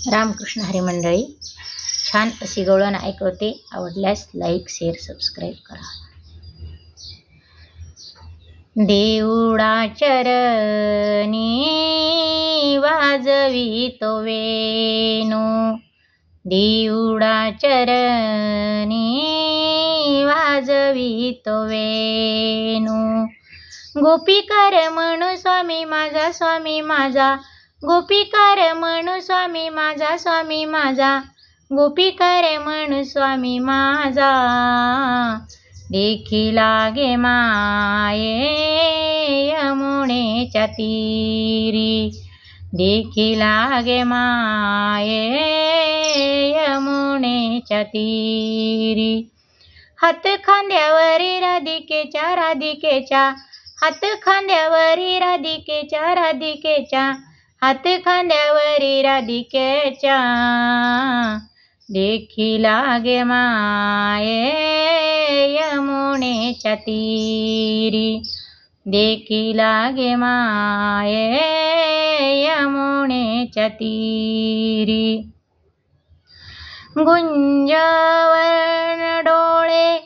रामकृष्ण हरी मंडळी, छान अशी गवळण ऐकवते. आवडल्यास लाईक, शेअर, सबस्क्राईब करा. देऊळा चरणी वाजवितो वेणू, देऊळा चरणी वाजवितो वेणू. गोपीकार म्हणू स्वामी माझा, स्वामी माझा, गोपीकार म्हणू स्वामी माझा, स्वामी माझा, गोपीकार म्हणू स्वामी माझा. देखी लागे माये यमुनेच्या तीरी, देखी लागे माये यमुनेच्या तीरी. हात खांद्यावरी राधिकेच्या, राधिकेच्या, हात खांद्यावरी राधिकेच्या, राधिकेच्या, हात खांद्यावरी राधिकेच्या. देखी लागे माये यमुनेच्या तीरी, देखी लागे माये यमुनेच्या तीरी. गुंजवर्ण डोळे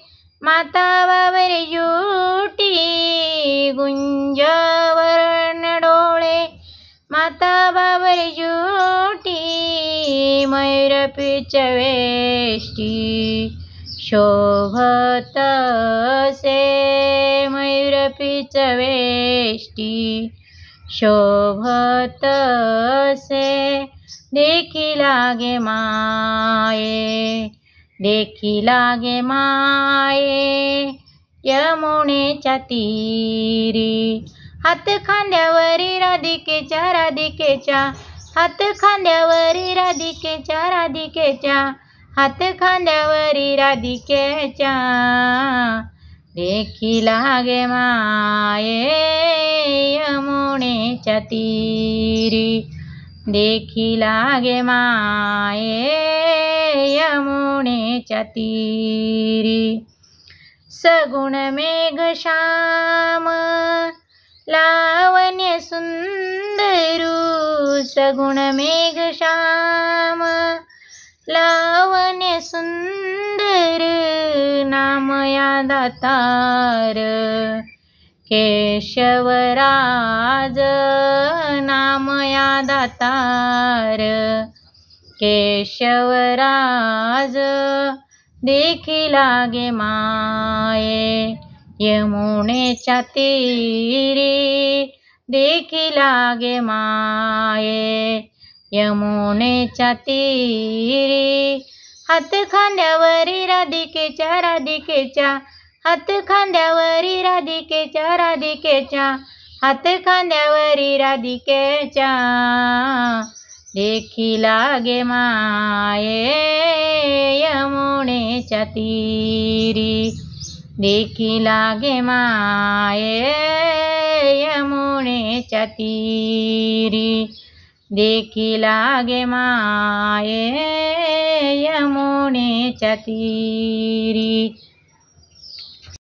माता बावरी जुटी, गुंजवर्ण डोळे माता बावरी जुटी. मयूर पीच वेष्टी शोभत से, मयूर पीच वेष्टी शोभत से. देखी लागे माये, देखी लागे माये यमुनेच्या तीरी. हात खांद्यावरी राधिकेच्या, राधिकेच्या, हात खांद्यावरी राधिकेच्या, राधिकेच्या, हात खांद्यावरी राधिकेच्या. देखी लागे माये यमुनेच्या तीरी, देखी लागे माये यमुनेच्या तीरी. सगुण मेघ श्याम लावण्य सुंदरू, सगुण मेघ श्याम लावण्य सुंदर. नाम या दातार केशवराज, नाम या दातार केशवराज. देखी लागे माये यमुनेच्या तीरी, देखी लागे माये यमुनेच्या तीरी. हात खांद्यावरी राधिकेच्या, राधिकेच्या, हात खांद्यावरी राधिकेच्या, राधिकेच्या, हात खांद्यावरी राधिकेच्या. देखी लागे माये यमुनेच्या तीरी, देखी लागे माये यमुनेच्या तीरी, देखी लागे माये यमुनेच्या तीरी.